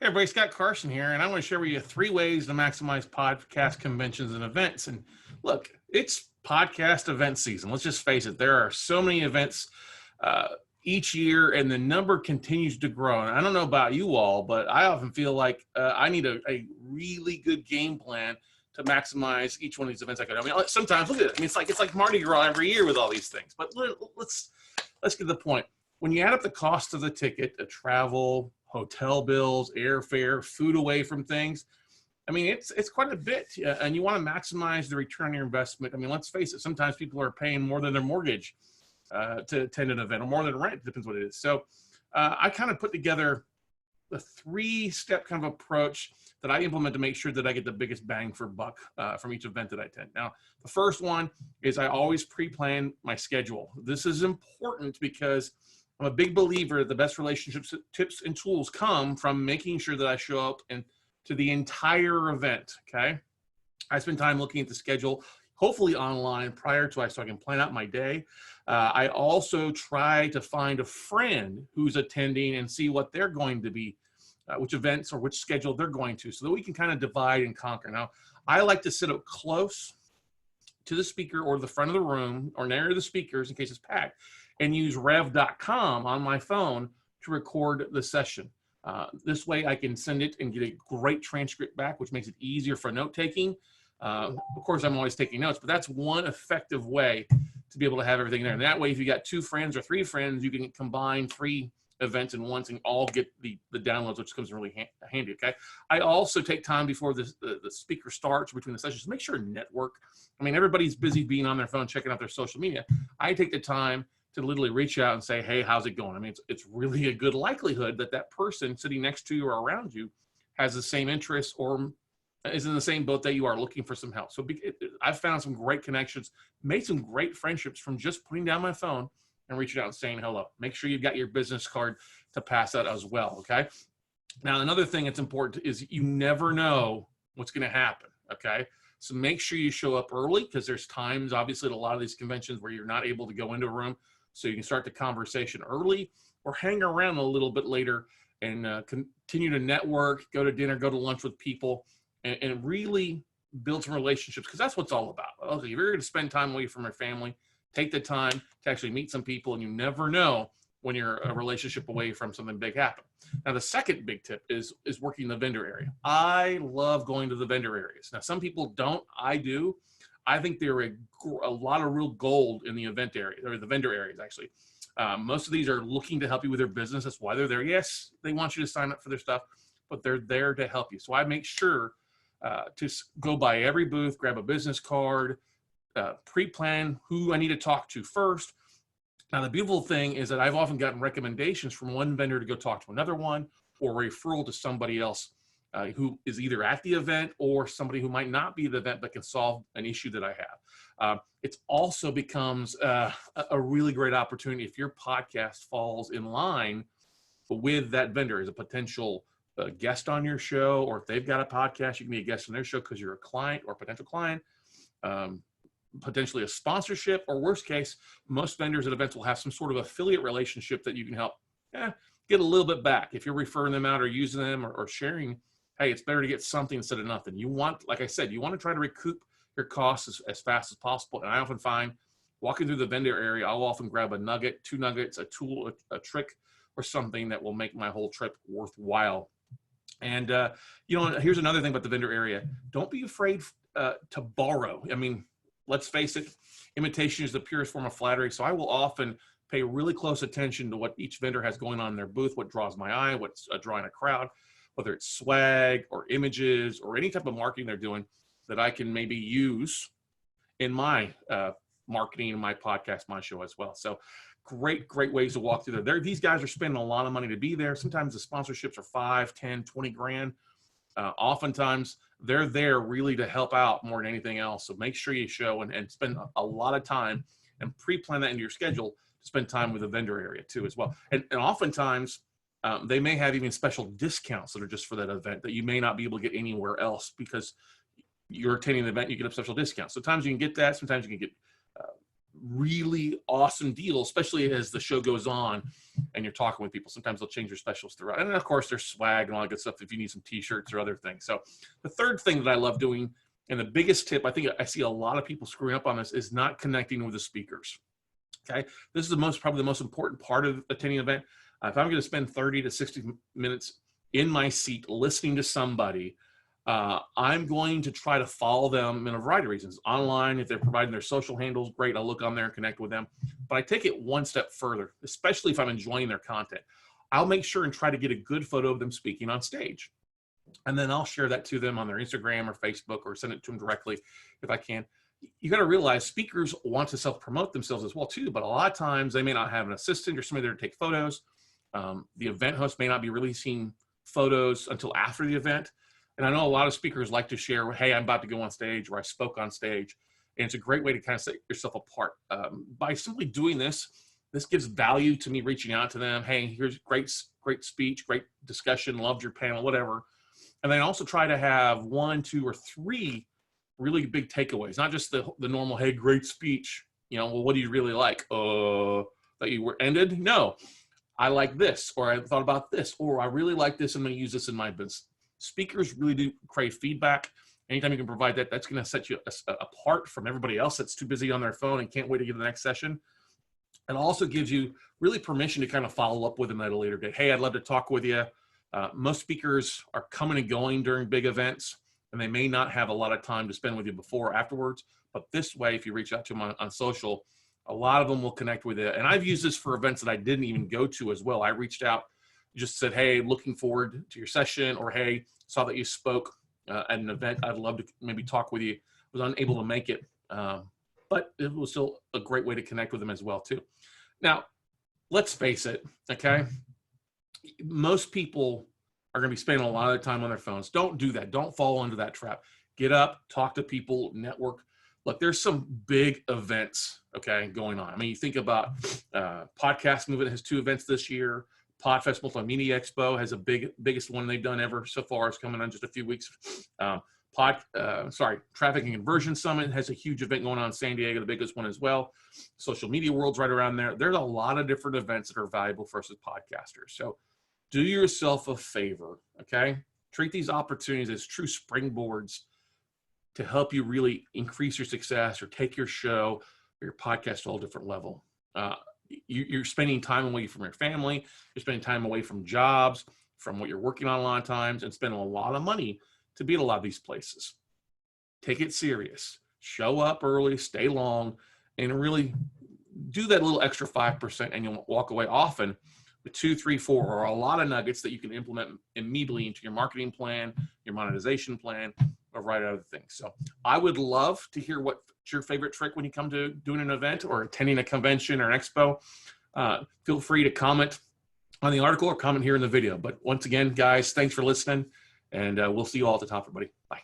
Hey everybody, Scott Carson here, and I want to share with you 3 ways to maximize podcast conventions and events. And look, it's podcast event season. Let's just face it, there are so many events uh, each year, and the number continues to grow. And I don't know about you all, but I often feel like I need a really good game plan to maximize each one of these events I go to. I mean, sometimes look at it. I mean, it's like Mardi Gras every year with all these things. But let's get to the point. When you add up the cost of the ticket, the travel, hotel bills, airfare, food away from things, I mean, it's quite a bit, and you want to maximize the return on your investment. I mean, let's face it, sometimes people are paying more than their mortgage to attend an event, or more than rent, depends what it is. So I kind of put together a 3-step kind of approach that I implement to make sure that I get the biggest bang for buck from each event that I attend. Now, the first one is I always pre-plan my schedule. This is important because I'm a big believer that the best relationships, tips, and tools come from making sure that I show up and to the entire event, okay? I spend time looking at the schedule, hopefully online prior to so I can plan out my day. I also try to find a friend who's attending and see what they're going to be, which events or which schedule they're going to, so that we can kind of divide and conquer. Now, I like to sit up close to the speaker or the front of the room or near the speakers in case it's packed, and use rev.com on my phone to record the session. This way I can send it and get a great transcript back, which makes it easier for note-taking. Of course, I'm always taking notes, but that's one effective way to be able to have everything there. And that way, if you got 2 friends or 3 friends, you can combine 3 events in once and all get the downloads, which comes really handy, okay? I also take time before the speaker starts, between the sessions, to make sure network. I mean, everybody's busy being on their phone, checking out their social media. I take the time to literally reach out and say, hey, how's it going? I mean, it's really a good likelihood that that person sitting next to you or around you has the same interests or is in the same boat that you are, looking for some help. So I've found some great connections, made some great friendships from just putting down my phone and reaching out and saying hello. Make sure you've got your business card to pass out as well, okay? Now, another thing that's important is you never know what's gonna happen, okay? So make sure you show up early, because there's times, obviously, at a lot of these conventions where you're not able to go into a room. So you can start the conversation early or hang around a little bit later and continue to network, go to dinner, go to lunch with people, and really build some relationships, because that's what it's all about. Okay, if you're going to spend time away from your family, take the time to actually meet some people, and you never know when you're a relationship away from something big happen. Now, the second big tip is working the vendor area. I love going to the vendor areas. Now, some people don't. I do. I think there are a lot of real gold in the event area, or the vendor areas, actually. Most of these are looking to help you with their business. That's why they're there. Yes, they want you to sign up for their stuff, but they're there to help you. So I make sure to go by every booth, grab a business card, pre-plan who I need to talk to first. Now, the beautiful thing is that I've often gotten recommendations from one vendor to go talk to another one, or referral to somebody else who is either at the event or somebody who might not be at the event but can solve an issue that I have. It also becomes a really great opportunity if your podcast falls in line with that vendor as a potential guest on your show, or if they've got a podcast, you can be a guest on their show because you're a client or potential client. Potentially a sponsorship, or worst case, most vendors at events will have some sort of affiliate relationship that you can help get a little bit back. If you're referring them out or using them or sharing, hey, it's better to get something instead of nothing. You want, like I said, you want to try to recoup your costs as fast as possible. And I often find walking through the vendor area, I'll often grab a nugget, 2 nuggets, a tool, a trick, or something that will make my whole trip worthwhile. And, here's another thing about the vendor area. Don't be afraid to borrow. I mean, let's face it, imitation is the purest form of flattery. So I will often pay really close attention to what each vendor has going on in their booth, what draws my eye, what's drawing a crowd, whether it's swag or images or any type of marketing they're doing that I can maybe use in my marketing, my podcast, my show as well. So great ways to walk through there. These guys are spending a lot of money to be there. Sometimes the sponsorships are 5, 10, 20 grand. Oftentimes they're there really to help out more than anything else. So make sure you show and spend a lot of time and pre-plan that into your schedule to spend time with the vendor area too as well. And oftentimes they may have even special discounts that are just for that event that you may not be able to get anywhere else, because you're attending the event, you get a special discount. Sometimes you can get that. Sometimes you can get really awesome deal, especially as the show goes on and you're talking with people. Sometimes they'll change their specials throughout. And then of course there's swag and all that good stuff if you need some t-shirts or other things. So the third thing that I love doing, and the biggest tip, I think I see a lot of people screwing up on this, is not connecting with the speakers. Okay. This is probably the most important part of attending an event. If I'm going to spend 30 to 60 minutes in my seat listening to somebody, I'm going to try to follow them in a variety of reasons. Online, if they're providing their social handles, great, I'll look on there and connect with them. But I take it one step further, especially if I'm enjoying their content. I'll make sure and try to get a good photo of them speaking on stage. And then I'll share that to them on their Instagram or Facebook, or send it to them directly if I can. You got to realize speakers want to self-promote themselves as well too, but a lot of times they may not have an assistant or somebody there to take photos. The event host may not be releasing photos until after the event. And I know a lot of speakers like to share, hey, I'm about to go on stage, or I spoke on stage. And it's a great way to kind of set yourself apart. By simply doing this, this gives value to me reaching out to them. Hey, here's great speech, great discussion, loved your panel, whatever. And then also try to have 1, 2, or 3 really big takeaways, not just the normal, hey, great speech. You know, well, what do you really like? That you were ended? No, I like this, or I thought about this, or I really like this. I'm going to use this in my business. Speakers really do crave feedback. Anytime you can provide that, that's going to set you apart from everybody else that's too busy on their phone and can't wait to get to the next session. It also gives you really permission to kind of follow up with them at a later date. Hey, I'd love to talk with you. Most speakers are coming and going during big events, and they may not have a lot of time to spend with you before or afterwards. But this way, if you reach out to them on social, a lot of them will connect with you. And I've used this for events that I didn't even go to as well. I reached out, just said, hey, looking forward to your session, or hey, saw that you spoke at an event. I'd love to maybe talk with you. Was unable to make it, but it was still a great way to connect with them as well too. Now, let's face it, okay? Most people are going to be spending a lot of time on their phones. Don't do that. Don't fall into that trap. Get up, talk to people, network. Look, there's some big events, okay, going on. I mean, you think about Podcast Movement has 2 events this year. Podfest Multimedia Expo has a biggest one they've done ever so far. It's coming on just a few weeks. Traffic and Conversion Summit has a huge event going on in San Diego, the biggest one as well. Social Media World's right around there. There's a lot of different events that are valuable for us as podcasters. So do yourself a favor, okay? Treat these opportunities as true springboards to help you really increase your success or take your show or your podcast to a whole different level. You're spending time away from your family. You're spending time away from jobs, from what you're working on a lot of times, and spending a lot of money to be at a lot of these places. Take it serious. Show up early, stay long, and really do that little extra 5%, and you'll walk away often with 2, 3, 4, or a lot of nuggets that you can implement immediately into your marketing plan, your monetization plan, or right out of the things. So I would love to hear what's your favorite trick when you come to doing an event or attending a convention or an expo. Feel free to comment on the article or comment here in the video. But once again, guys, thanks for listening, and we'll see you all at the top, everybody. Bye.